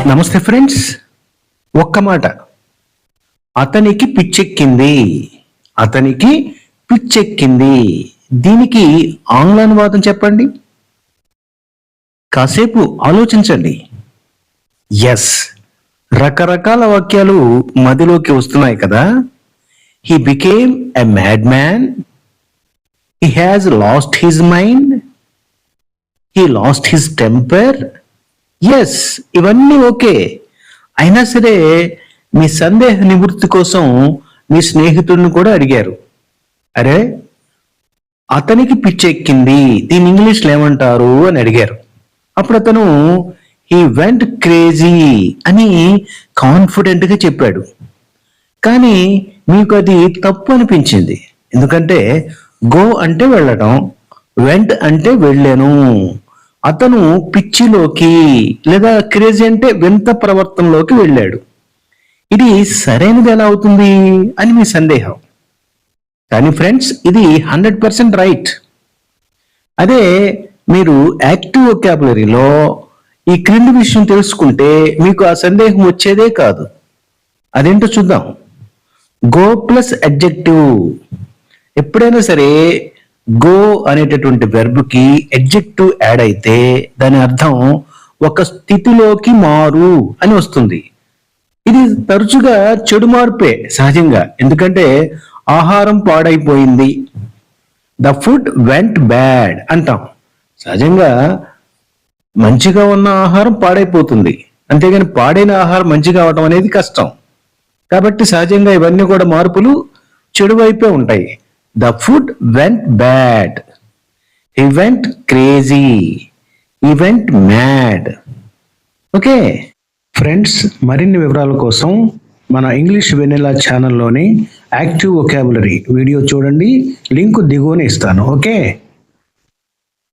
నమస్తే ఫ్రెండ్స్. ఒక్క మాట, అతనికి పిచ్చెక్కింది. అతనికి పిచ్చెక్కింది. దీనికి ఆంగ్ల అనువాదం చెప్పండి. కాసేపు ఆలోచించండి. ఎస్, రకరకాల వాక్యాలు మదిలోకి వస్తున్నాయి కదా. He became a mad man. He has lost his mind. He lost his temper. Yes, ఇవన్నీ ఓకే. అయినా సరే మీ సందేహ నివృత్తి కోసం మీ స్నేహితుడిని కూడా అడిగారు. అరే, అతనికి పిచ్చెక్కింది, దీని ఇంగ్లీష్లో ఏమంటారు అని అడిగారు. అప్పుడు అతను హీ వెంట్ క్రేజీ అని కాన్ఫిడెంట్గా చెప్పాడు. కానీ మీకు అది తప్పు అనిపించింది. ఎందుకంటే గో అంటే వెళ్ళడం, వెంట్ అంటే వెళ్ళాను. అతను పిచ్చిలోకి లేదా క్రేజీ అంటే వింత ప్రవర్తనలోకి వెళ్ళాడు. ఇది సరైనది ఎలా అవుతుంది అని మీ సందేహం. కానీ ఫ్రెండ్స్, ఇది 100% రైట్. అదే మీరు యాక్టివ్ వొకాబులరీలో ఈ క్రింది విషయం తెలుసుకుంటే మీకు ఆ సందేహం వచ్చేదే కాదు. అదేంటో చూద్దాం. Go plus adjective. ఎప్పుడైనా సరే గో అనేటటువంటి వెర్బ్కి అడ్జెక్టివ్ యాడ్ అయితే దాని అర్థం ఒక స్థితిలోకి మారు అని వస్తుంది. ఇది తరచుగా చెడు మార్పే సహజంగా. ఎందుకంటే ఆహారం పాడైపోయింది, ద ఫుడ్ వెంట్ బ్యాడ్ అంటాం. సహజంగా మంచిగా ఉన్న ఆహారం పాడైపోతుంది, అంతేగాని పాడైన ఆహారం మంచిగా అవటం అనేది కష్టం. కాబట్టి సహజంగా ఇవన్నీ కూడా మార్పులు చెడు వైపే ఉంటాయి. The food went bad. He went crazy. He went mad. Okay friends, మరిన్ని వివరాల కోసం మన ఇంగ్లీష్ వెనిలా ఛానల్లోని యాక్టివ్ వొకాబులరీ వీడియో చూడండి. లింక్ దిగువన ఇస్తాను. ఓకే.